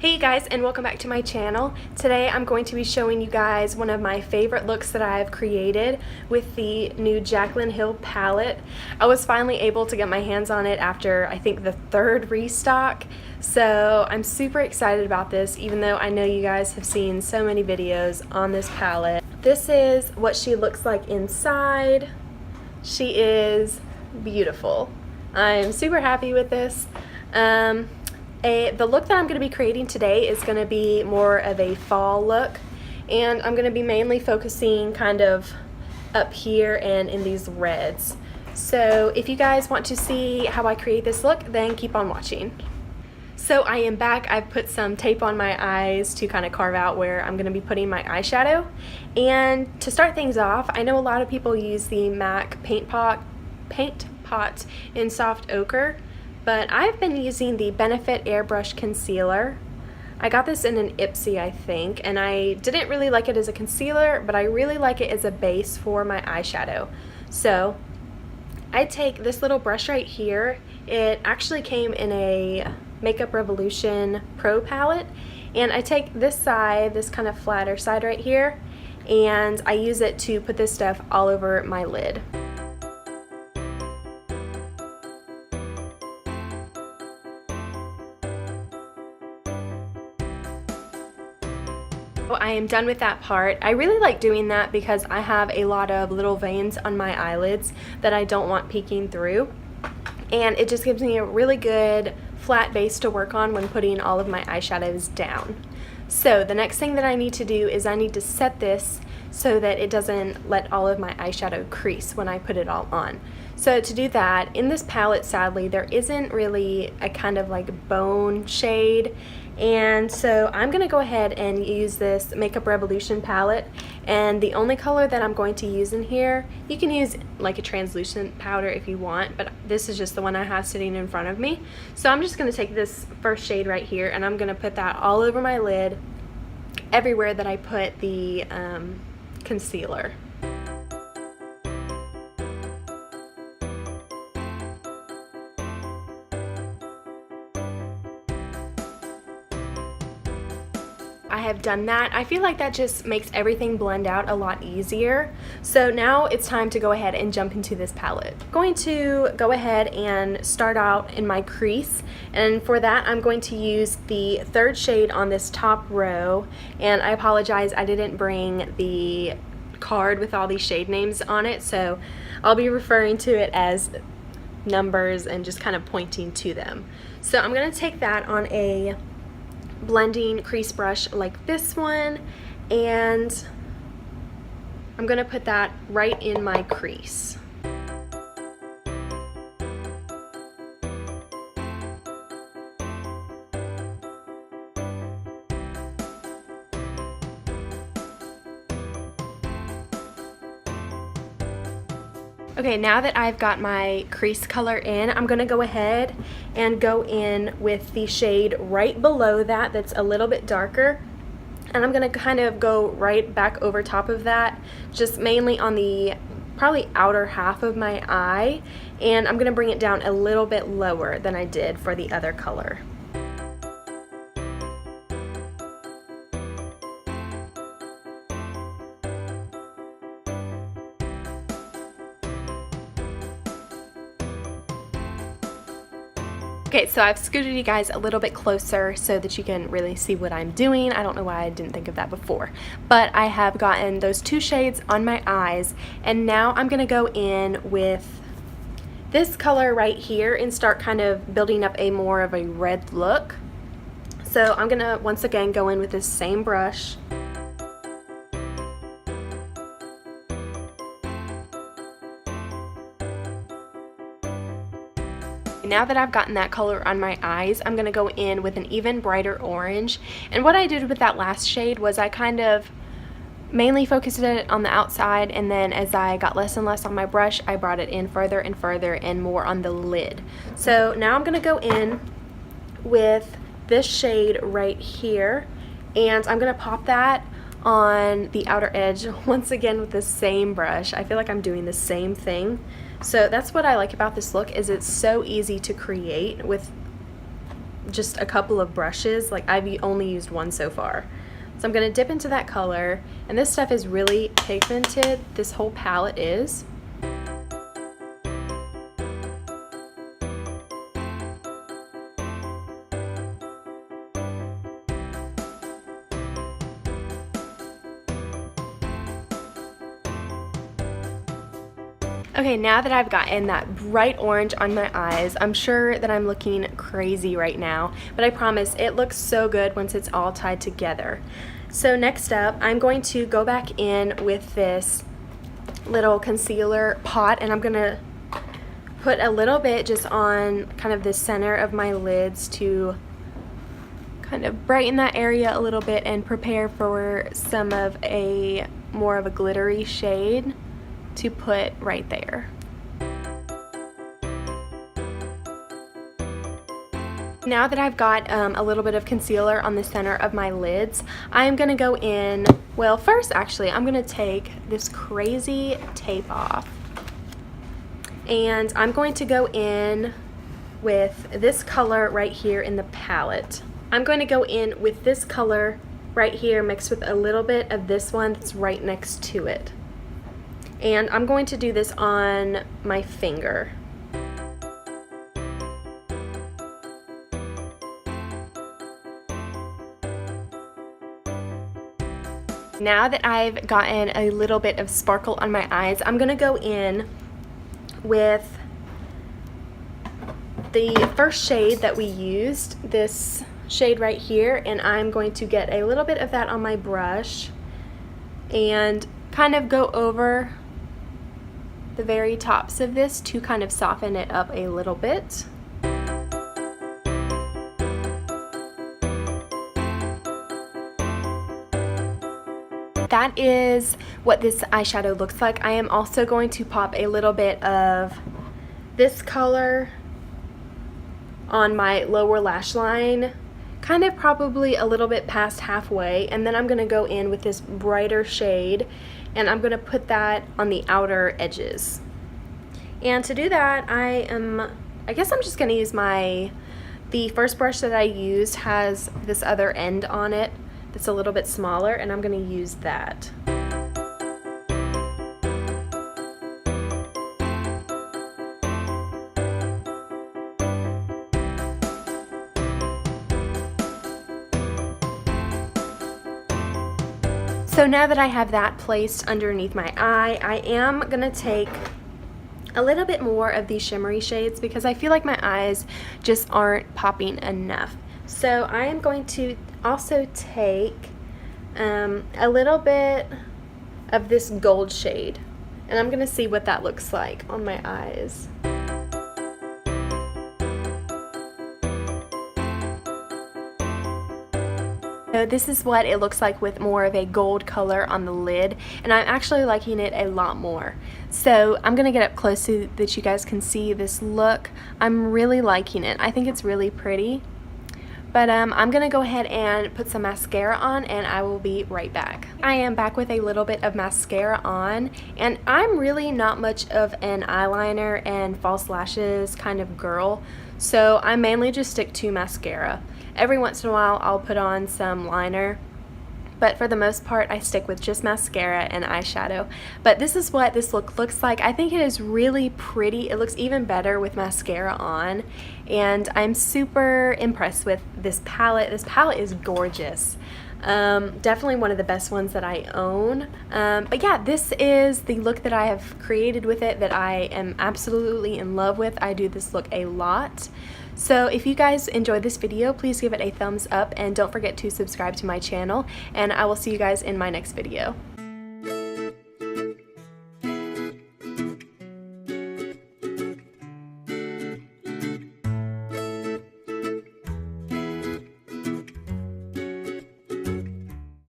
Hey you guys, and welcome back to my channel. Today I'm going to be showing you guys one of my favorite looks that I've created with the new Jaclyn Hill palette. I was finally able to get my hands on it after I think the third restock, so I'm super excited about this even though I know you guys have seen so many videos on this palette. This is what she looks like inside. She is beautiful. I'm super happy with this. The look that I'm going to be creating today is going to be more of a fall look, and I'm going to be mainly focusing kind of up here and in these reds. So if you guys want to see how I create this look, then keep on watching. So I am back. I've put some tape on my eyes to kind of carve out where I'm going to be putting my eyeshadow. And to start things off, I know a lot of people use the MAC paint pot in soft ochre, but I've been using the Benefit Airbrush Concealer. I got this in an Ipsy, I think, and I didn't really like it as a concealer, but I really like it as a base for my eyeshadow. So I take this little brush right here. It actually came in a Makeup Revolution Pro palette, and I take this side, this kind of flatter side right here, and I use it to put this stuff all over my lid. I am done with that part. I really like doing that because I have a lot of little veins on my eyelids that I don't want peeking through, and it just gives me a really good flat base to work on when putting all of my eyeshadows down. So the next thing that I need to do is I need to set this so that it doesn't let all of my eyeshadow crease when I put it all on. So to do that, in this palette, sadly, there isn't really a kind of like bone shade, and so I'm going to go ahead and use this Makeup Revolution palette, and the only color that I'm going to use in here, you can use like a translucent powder if you want, but this is just the one I have sitting in front of me. So I'm just going to take this first shade right here, and I'm going to put that all over my lid, everywhere that I put the concealer. I have done that. I feel like that just makes everything blend out a lot easier. So now it's time to go ahead and jump into this palette. I'm going to go ahead and start out in my crease, and for that I'm going to use the third shade on this top row, and I apologize, I didn't bring the card with all these shade names on it, so I'll be referring to it as numbers and just kind of pointing to them. So I'm going to take that on a blending crease brush like this one, and I'm going to put that right in my crease. Okay, now that I've got my crease color in, I'm going to go ahead and go in with the shade right below that that's a little bit darker, and I'm going to kind of go right back over top of that, just mainly on the probably outer half of my eye, and I'm going to bring it down a little bit lower than I did for the other color. Okay, so I've scooted you guys a little bit closer so that you can really see what I'm doing. I don't know why I didn't think of that before, but I have gotten those two shades on my eyes, and now I'm going to go in with this color right here and start kind of building up a more of a red look. So I'm going to once again go in with this same brush. Now that I've gotten that color on my eyes, I'm going to go in with an even brighter orange. And what I did with that last shade was I kind of mainly focused it on the outside, and then as I got less and less on my brush, I brought it in further and further and more on the lid. So now I'm going to go in with this shade right here, and I'm going to pop that on the outer edge once again with the same brush. I feel like I'm doing the same thing. So that's what I like about this look, is it's so easy to create with just a couple of brushes. Like, I've only used one so far. So I'm going to dip into that color, and this stuff is really pigmented. This whole palette is. Okay, now that I've gotten that bright orange on my eyes, I'm sure that I'm looking crazy right now, but I promise it looks so good once it's all tied together. So next up, I'm going to go back in with this little concealer pot, and I'm gonna put a little bit just on kind of the center of my lids to kind of brighten that area a little bit and prepare for some of a more of a glittery shade to put right there. Now that I've got a little bit of concealer on the center of my lids, I'm gonna go in, well, first actually I'm gonna take this crazy tape off, and I'm going to go in with this color right here in the palette. I'm going to go in with this color right here mixed with a little bit of this one that's right next to it. And I'm going to do this on my finger. Now that I've gotten a little bit of sparkle on my eyes, I'm going to go in with the first shade that we used, this shade right here, and I'm going to get a little bit of that on my brush and kind of go over the very tops of this to kind of soften it up a little bit. That is what this eyeshadow looks like. I am also going to pop a little bit of this color on my lower lash line, kind of probably a little bit past halfway, and then I'm going to go in with this brighter shade and I'm going to put that on the outer edges. And to do that, I guess I'm just going to use the first brush that I used has this other end on it that's a little bit smaller, and I'm going to use that. So now that I have that placed underneath my eye, I am going to take a little bit more of these shimmery shades because I feel like my eyes just aren't popping enough. So I am going to also take a little bit of this gold shade, and I'm going to see what that looks like on my eyes. So this is what it looks like with more of a gold color on the lid, and I'm actually liking it a lot more. So I'm going to get up close so that you guys can see this look. I'm really liking it. I think it's really pretty. But I'm going to go ahead and put some mascara on, and I will be right back. I am back with a little bit of mascara on, and I'm really not much of an eyeliner and false lashes kind of girl, so I mainly just stick to mascara. Every once in a while I'll put on some liner, but for the most part I stick with just mascara and eyeshadow. But this is what this look looks like. I think it is really pretty. It looks even better with mascara on, and I'm super impressed with this palette. This palette is gorgeous. Definitely one of the best ones that I own. But yeah, this is the look that I have created with it that I am absolutely in love with. I do this look a lot. So if you guys enjoyed this video, please give it a thumbs up and don't forget to subscribe to my channel, and I will see you guys in my next video.